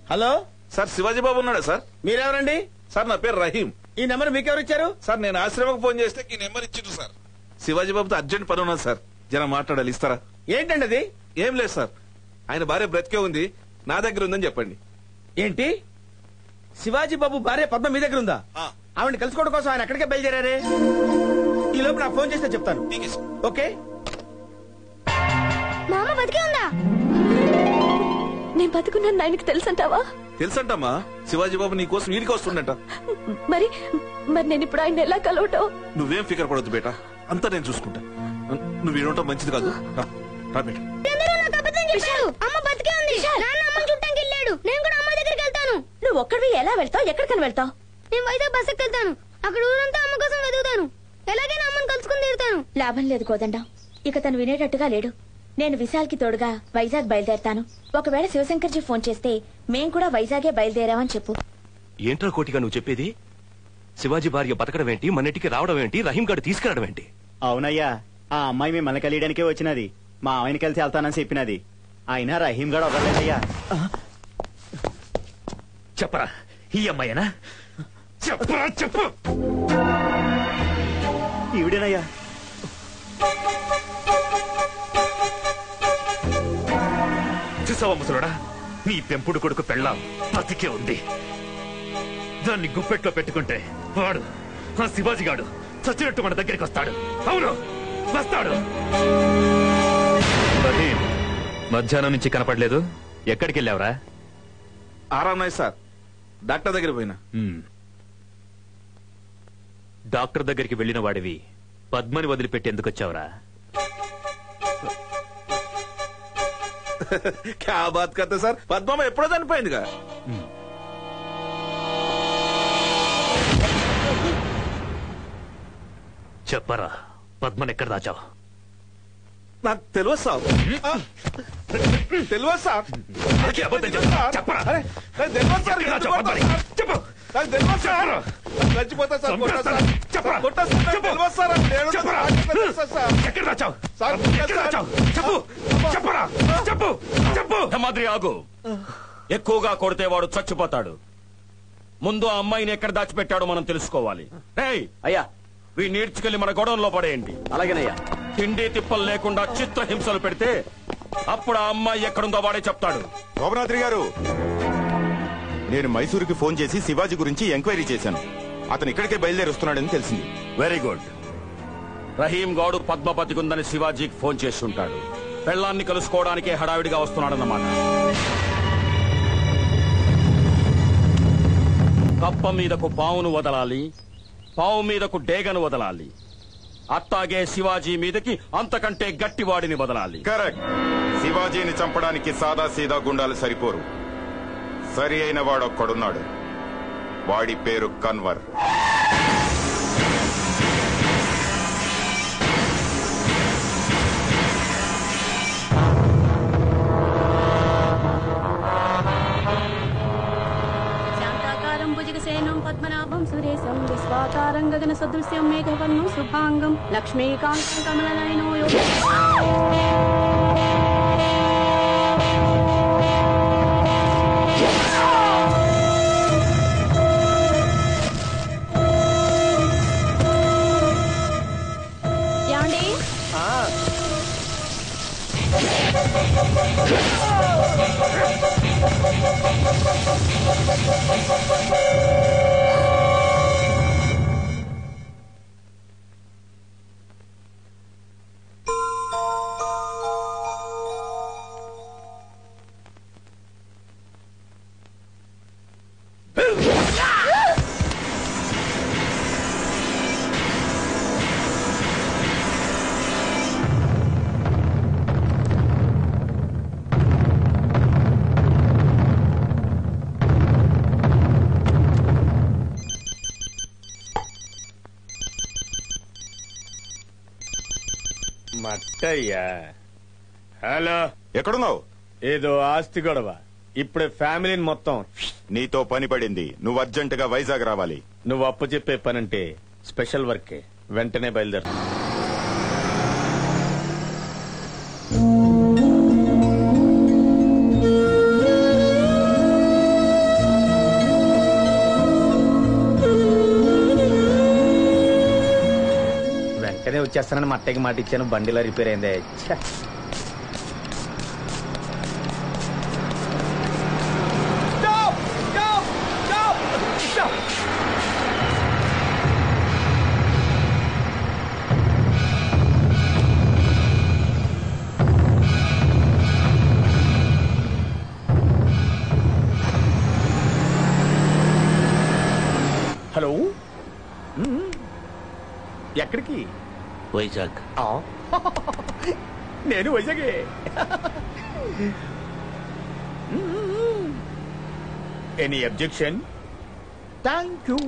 Hello sir Shivaji బాబు ఉన్నాడా sir? మీరెవరండి? Sir నా పేరు రహీం. ఈ నెంబర్ మీకెవరు ఇచ్చారు? సార్ నేను ఆశ్రమకు ఫోన్ చేస్తే ఈ నెంబర్ ఇచ్చిండు సార్. శివాజీ బాబుతో అర్జెంట్ పని ఉన్నది సార్, జర మాట్లాడాలి, ఇస్తారా? ఏంటండి అది? ఏం లేదు సార్, ఆయన భార్య బ్రతికే ఉంది, నా దగ్గర ఉందని చెప్పండి. ఏంటి? శివాజీ బాబు భార్య పద్మ మీ దగ్గర ఉందా? ఆవిడ కలుసుకోవడం కోసం ఆయన ఎక్కడికే బయలుదేరారే. ఈ లోపు నాకు ఫోన్ చేస్తే చెప్తాను. ఓకే. మామ బతికే ఉందా? నేను బతుకున్నాను ఆయనకి తెలుసంటావా? తెలుసంటమ్మా, శివాజీ బాబు నీ కోసం వీడికి వస్తుండట. మరి నేను ఇప్పుడు ఆయన ఎలా కలవటం? నువ్వేం ఫికర్ పడొద్దు బేటా, అంతా నేను చూసుకుంటా. నువ్వు వీడటం మంచిది కాదు. రా బేటా. అమ్మ బతికే ఉంది. నాన్న అమ్మని చుట్టానికి వెళ్ళాడు. నేను కూడా అమ్మ దగ్గరికి వెళ్తాను. నువ్వు ఒక్కడివి ఎలా వెళ్తావు? ఎక్కడికని వెళ్తావు? నేను వైజాగ్ బస్ ఎక్కి వెళ్తాను. అక్కడ ఊరంతా అమ్మ కోసం వెతుకుతాను. ఎలాగైనా అమ్మని కలుసుకుని తీరుతాను. లాభం లేదు కోదండం, ఇక తను వినేటట్టుగా లేడు. నేను విశాల్కి తోడుగా వైజాగ్ బయలుదేరతాను. ఒకవేళ శివశంకర్జీ ఫోన్ చేస్తే మేం కూడా వైజాగే బయలుదేరామని చెప్పు. ఏంట్రా కోటిగా నువ్వు చెప్పేది? శివాజీ భార్య బతకడం ఏంటి, మన్నిటికి రావడం ఏంటి, రహీం గారు తీసుకురావడం ఏంటి? అవునయ్యా, ఆ అమ్మాయి మిమ్మల్ని కలియడానికే వచ్చినది. మా ఆయన కలిసి వెళ్తానని చెప్పినది. అయినా రహీం గారు అవ్వలేదయ్యా. చెప్పరా, ఈ అమ్మాయినా? చెప్పరా, చెప్పు. ఈవిడేనయ్యా. చూసావా ముసలోడా, నీ పెంపుడు కొడుకు పెళ్ళాం బతికే ఉంది. దాన్ని గుప్పెట్లో పెట్టుకుంటే వాడు, ఆ శివాజీ గాడు చచ్చినట్టు మన దగ్గరికి వస్తాడు. అవును, వస్తాడు. మధ్యాహ్నం నుంచి కనపడలేదు, ఎక్కడికి వెళ్ళావరా? ఆరామన్నాయి సార్, డాక్టర్ దగ్గర పోయినా. డాక్టర్ దగ్గరికి వెళ్ళిన వాడివి పద్మని వదిలిపెట్టి ఎందుకు వచ్చావురా? క్యా బాత్ కర్తే సార్, పద్మమ్మ ఎప్పుడో చనిపోయిందిగా. చెప్పరా, పద్మని ఎక్కడ దాచావు? నాకు తెలియదు సార్. తెలియదు సార్. చెప్పరా, చెప్పు. నాకు తెలియదు సార్. చచ్చిపోతా సార్. ఎక్కడ దాచావు? చెప్పు, చెప్పరా, చెప్పు, చెప్పు. మాదిరి ఆగు. ఎక్కువగా కొడితే వాడు చచ్చిపోతాడు. ముందు ఆ అమ్మాయిని ఎక్కడ దాచిపెట్టాడో మనం తెలుసుకోవాలి. అయ్యా, వీ నీడ్చుకెళ్లి మన గొడవల్లో పడేయండి. అలాగేనయ్యా. తిండి తిప్పలు లేకుండా చిత్రహింసలు పెడితే అప్పుడు ఆ అమ్మాయి ఎక్కడుందో వాడే చెప్తాడు. శోభనాద్రి గారు, నేను మైసూరుకి ఫోన్ చేసి శివాజీ గురించి ఎంక్వైరీ చేశాను. అతను ఇక్కడికే బయలుదేరి వస్తున్నాడని తెలిసింది. Very good. రహీం గౌడు పద్మపతికి ఉందని శివాజీకి ఫోన్ చేసి ఉంటాడు. పెళ్లాన్ని కలుసుకోవడానికే హడావిడిగా వస్తున్నాడన్నమాట. కప్ప మీదకు పావును వదలాలి, పావు మీదకు డేగను వదలాలి. అట్టాగే శివాజీ మీదకి అంతకంటే గట్టివాడిని వదలాలి. కరెక్ట్. శివాజీని చంపడానికి సాదా సీదా గుండాలు సరిపోరు. సరి అయిన వాడొక్కడున్నాడు. వాడి పేరు కన్వర్. భుజగసేనం పద్మనాభం సురేశం విశ్వాకారం గగన సదృశ్యం మేఘవర్ణం శుభాంగం లక్ష్మీకాంతం కమలనయనో మట్టయ్యా. హలో, ఎక్కడున్నావు? ఏదో ఆస్తి గొడవ. ఇప్పుడే ఫ్యామిలీని మొత్తం. నీతో పని పడింది. నువ్వు అర్జెంటుగా వైజాగ్ రావాలి. నువ్వు అప్పు చెప్పే పనంటే స్పెషల్ వర్కే. వెంటనే బయలుదేరు. ఇచ్చేస్తానని మా అట్టకి మాట ఇచ్చాను, బండిలో రిపేర్ అయింది. హలో, ఎక్కడికి? వైజాగ్. నేను వైజాగే. Any objection? Thank you.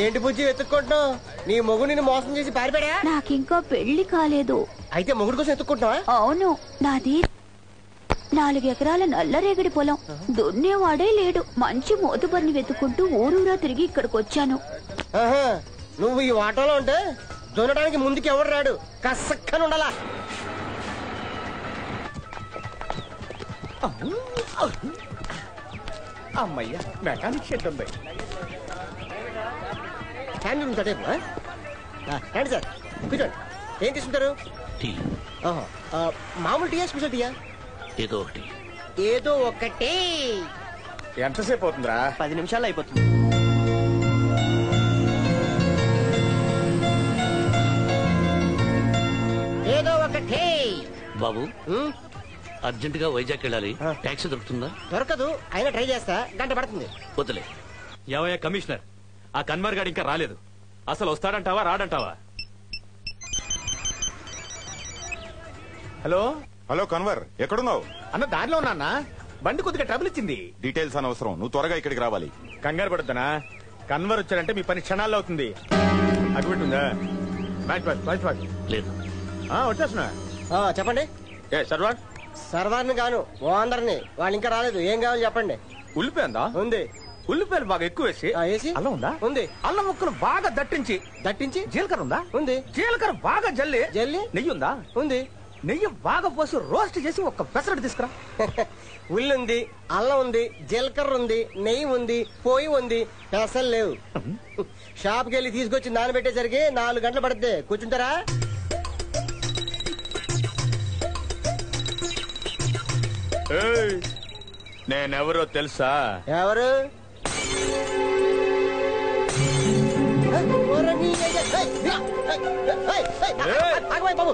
ఏంటి బుజ్జి ఎత్తుక్కుంటున్నావు? నీ మొగుడు నిన్ను మోసం చేసి పారిపోయా? నాకింకా పెళ్లి కాలేదు. అయితే మొగుడు కోసం ఎత్తుక్కుంటున్నావా? అవును, నాది 4 ఎకరాల నల్లరేగడి పొలం. దున్నేవాడే లేడు. మంచి మోతుబరిని వెతుక్కుంటూ ఊరూరా తిరిగి ఇక్కడికి వచ్చాను. నువ్వు ఈ వాటంలో ఉంటే దున్నడానికి ముందుకి ఎవడు రాడు. కసక్కని ఉండాలా? అమ్మయ్యా, మెకానిక్ షెడ్ ఉంది. ఫ్యామిలీ రూమ్ టైపు రండి సార్, కూర్చోండి. ఏం తీసుకుంటారు? టీ. మామూలు టీయా, స్పెషల్ టీయా? ఏదో ఒకటి. ఏదో ఒకటే. ఎంతసేపు అవుతుందిరా? 10 నిమిషాలు అయిపోతుంది. ఏదో ఒకటే. బాబు, అర్జెంట్ గా వైజాగ్ వెళ్ళాలి. టాక్సీ దొరుకుతుందా? దొరకదు, అయినా ట్రై చేస్తా. గంట పడుతుంది. వద్దులే. ఏవయ్యా కమిషనర్, ఆ కన్వర్ గాడు ఇంకా రాలేదు. అసలు వస్తాడంటావా రాడంటావా? హలో హలో కన్వర్, ఎక్కడున్నావు? అన్న, దారిలో ఉన్నా. బండి కొద్దిగా ట్రబుల్ ఇచ్చింది. డీటెయిల్స్ అనవసరం, నువ్వు త్వరగా ఇక్కడికి రావాలి. కంగారు పడుతున్నా. కన్వర్ వచ్చాడంటే మీ పని క్షణాల్లో అవుతుంది. అగ్గిపెట్టుందా? లేదు. వచ్చేస్తున్నా. చెప్పండి. సర్వార్ సర్వార్ని కాను, ఓ అందరిని. వాళ్ళు ఇంకా రాలేదు. ఏం కావాలి చెప్పండి. ఉల్లిపోయిందా? ఉంది. ఉల్లిపాయలు బాగా ఎక్కువ వేసి అల్లం ఉందా? ఉంది. అల్లం ముక్కలు బాగా దట్టించి జీలకర్ర ఉందా? ఉంది. జీలకర్ర బాగా జల్లి నెయ్యి ఉందా? ఉంది. నెయ్యి బాగా పోసి రోస్ట్ చేసి ఒక పెసరట్టు తీసుకురా. ఉల్లి ఉంది, అల్లం ఉంది, జీలకర్ర ఉంది, నెయ్యి ఉంది, పోయి ఉంది, పెసలు లేవు. షాప్కి వెళ్ళి తీసుకొచ్చి నానబెట్టేసరికి 4 గంటలు పడుతుంది. కూర్చుంటారా? నేనెవరో తెలుసా? ఎవరు? బాబు,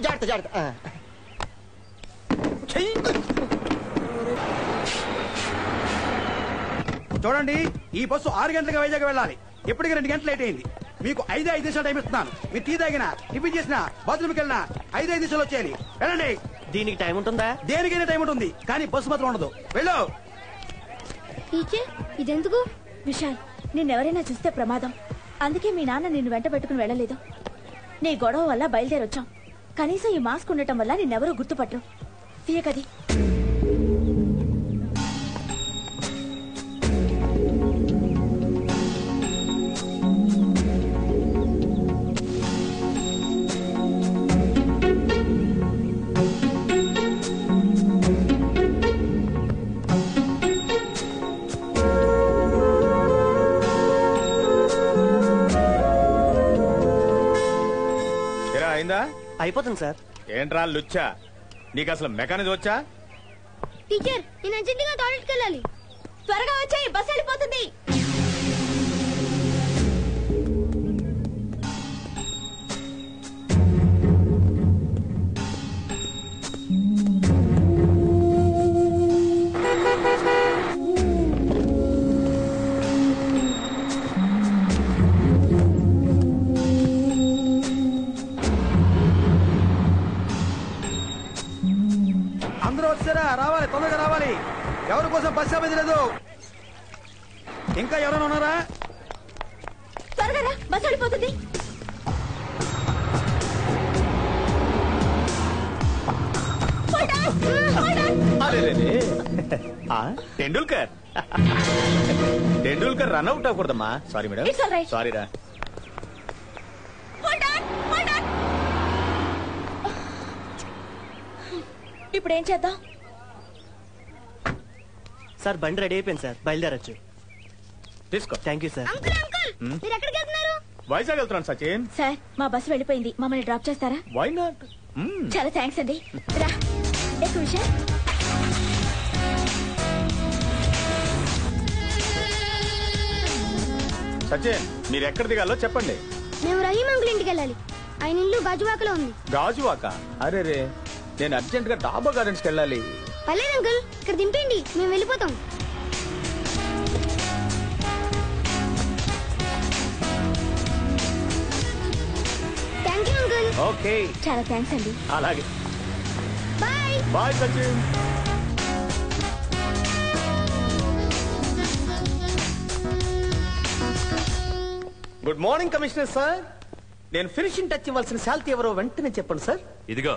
జాగ్రత్త జాగ్రత్త. చూడండి, ఈ బస్సు 6 గంటలకు వైజాగ్ వెళ్ళాలి. ఇప్పటికి 2 గంటలు లేట్ అయింది. మీకు 5 నిమిషాలు టైం ఇస్తున్నాను. మీరు టీ తాగినా, టిఫిన్ చేసినా, బాత్రూమ్కి వెళ్ళినా 5 నిమిషాలు వచ్చేయాలి. వెళ్ళండి. దీనికి టైం ఉంటుందా? దేనికైనా టైం ఉంటుంది, కానీ బస్సు మాత్రం ఉండదు. వెళ్ళు. ఇదెందుకు? విశాల్, నిన్నెవరైనా చూస్తే ప్రమాదం. అందుకే మీ నాన్న నిన్ను వెంట పెట్టుకుని వెళ్ళలేదు. నీ గొడవ వల్ల బయలుదేరొచ్చాం. కనీసం ఈ మాస్క్ ఉండటం వల్ల నిన్నెవరూ గుర్తుపట్టరు. తీయకది. అయిందా? అయిపోతుంది సార్. ఏంట్రా లుచ్చా, నీకు అసలు మెకానిజం వచ్చా? టీచర్, నేను అర్జెంటుగా టాయిలెట్కి వెళ్ళాలి. త్వరగా వచ్చాయి, బస్ వెళ్ళిపోతుంది. అందరూ వచ్చారా? రావాలి, తొందరగా రావాలి. ఎవరి కోసం బస్ లేదు. ఇంకా ఎవరైనా ఉన్నారా? బస్ వెళ్ళిపోతుంది. టెండూల్కర్ టెండూల్కర్ రన్ అవుట్ అవ్వకూడదమ్మా. Sorry madam. It's all right. Sorry రా. ఇప్పుడు ఏం చేద్దాం? సార్ బండి రెడీ అయిపోయింది సార్, బయలుదేరచ్చు. తీసుకో. Thank you sir. వైజాగ్ వెళ్తున్నాను సచిన్. సార్ మా బస్సు వెళ్ళిపోయింది, మమ్మల్ని డ్రాప్ చేస్తారా? Why not? చాలా థ్యాంక్స్ అండి. రా ఎక్కువ విషయం. సచిన్ మీరు ఎక్కడ దిగాలో చెప్పండి. మేము రహీం అంకుల్ ఇంటికి వెళ్ళాలి. ఆయన ఇల్లు గాజువాకలో ఉంది. గాజువాక? అరే రే, నేను అర్జెంట్ గా డాబా గార్డెన్స్ కి వెళ్ళాలి. పర్లేదు అంకుల్, ఇక్కడ దింపేయండి, మేము వెళ్ళిపోతాం. Thank you uncle. ఓకే, చాలా థ్యాంక్స్ అండి. అలాగే. Bye bye Sachin. Good morning commissioner sir. నేను ఫినిషింగ్ టచ్ ఇవ్వాల్సిన శాలరీ ఎవరో వెంటనే చెప్పండి సార్. ఇదిగో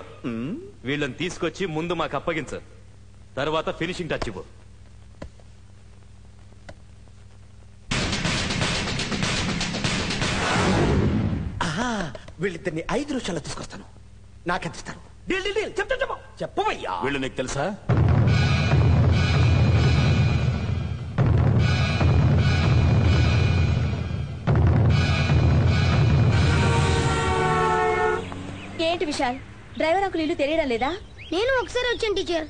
వీళ్ళని తీసుకొచ్చి ముందు మాకు అప్పగించు, తర్వాత ఫినిషింగ్ టచ్ ఇవ్వు. వీళ్ళిద్దరిని 5 నిమిషాల్లో తీసుకొస్తాను. నాకెంతిస్తారు? Deal deal deal. చెప్పవయ్యా. వీళ్ళు నీకు తెలుసా? ఏంటి విశాల్, డ్రైవర్ అంకుల్ ఇల్లు తెలియడం లేదా? నేను ఒకసారి వచ్చాను టీచర్,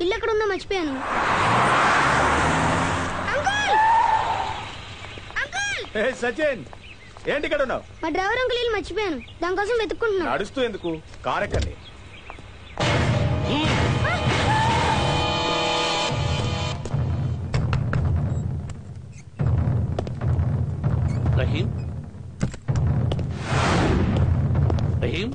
ఇల్లు ఎక్కడ ఉందో మర్చిపోయాను. సచిన్ ఏంటి ఇక్కడ ఉన్నావు? మా డ్రైవర్ అంకుల్ ఇల్లు మర్చిపోయాను, దానికోసం వెతుక్కుంటున్నాను. నడుస్తూ ఎందుకు, కార్ ఎక్కండి. రహీం, రహీం,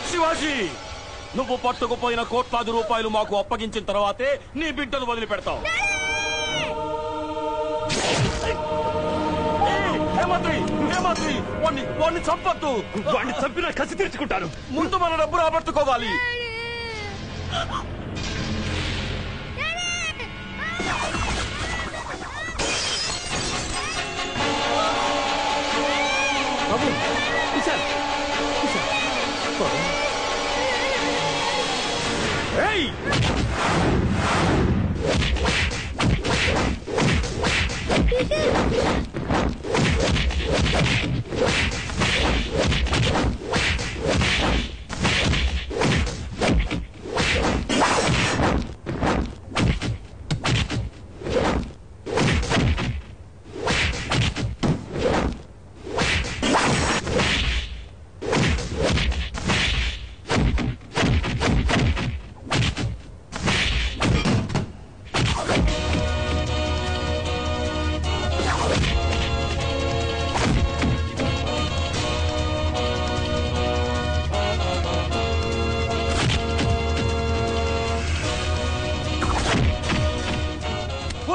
శివాజీ, నువ్వు పట్టుకుపోయిన కోట్లాది రూపాయలు మాకు అప్పగించిన తర్వాతే నీ బిడ్డను వదిలిపెడతావు. వాడిని చంపొద్దు. వాడిని చంపినా కసి తీర్చుకుంటాను. ముందు మన డబ్బు రాబట్టుకోవాలి. బాబు విశాల్, ఏయ్,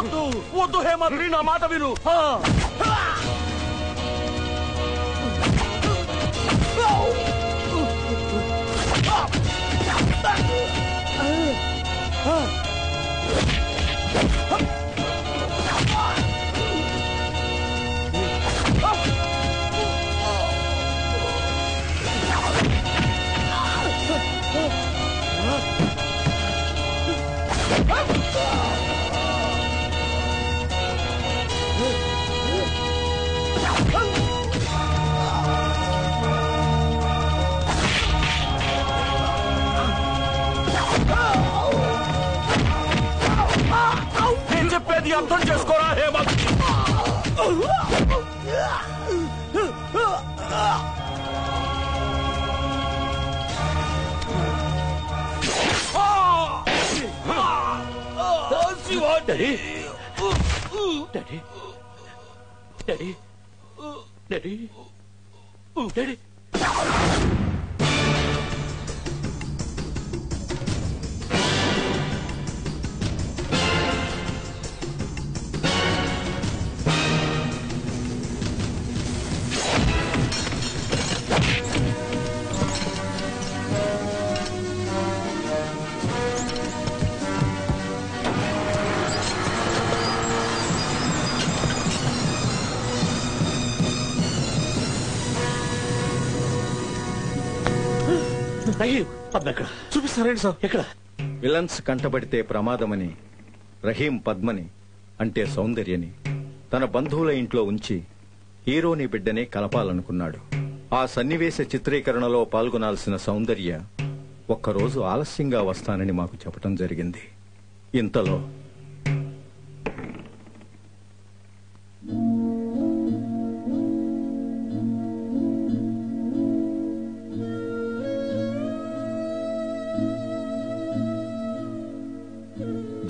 వద్దు వద్దు హేమాద్రి, నా మాట విను. నేను చెప్పేది అర్థం చేసుకోరా Hemant. Daddy daddy daddy daddy daddy చూపిస్తారండి సార్. ఎక్కడ? విలన్స్ కంటబడితే ప్రమాదమని రహీం పద్మని అంటే సౌందర్యని తన బంధువుల ఇంట్లో ఉంచి హీరోని బిడ్డనే కలపాలనుకున్నాడు. ఆ సన్నివేశ చిత్రీకరణలో పాల్గొనాల్సిన సౌందర్య ఒక్కరోజు ఆలస్యంగా వస్తానని మాకు చెప్పటం జరిగింది. ఇంతలో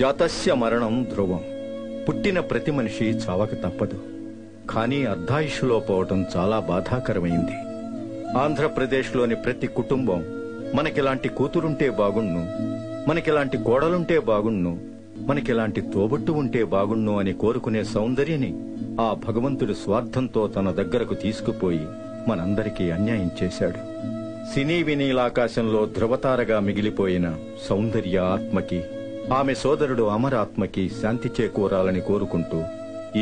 జాతస్య మరణం ధ్రువం. పుట్టిన ప్రతి మనిషి చావక తప్పదు. కానీ అర్ధాయుషులో పోవటం చాలా బాధాకరమైంది. ఆంధ్రప్రదేశ్లోని ప్రతి కుటుంబం మనకిలాంటి కూతురుంటే బాగుణ్ణు, మనకిలాంటి కోడలుంటే బాగుణ్ణు, మనకిలాంటి తోబుట్టు ఉంటే బాగుణ్ణు అని కోరుకునే సౌందర్యని ఆ భగవంతుడు స్వార్థంతో తన దగ్గరకు తీసుకుపోయి మనందరికీ అన్యాయం చేశాడు. సినీ వినీలాకాశంలో ధ్రువతారగా మిగిలిపోయిన సౌందర్య ఆత్మకి, ఆమె సోదరుడు అమరాత్మకి శాంతి చేకూరాలని కోరుకుంటూ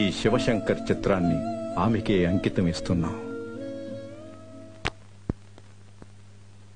ఈ శివశంకర్ చిత్రాన్ని ఆమెకే అంకితం ఇస్తున్నాం.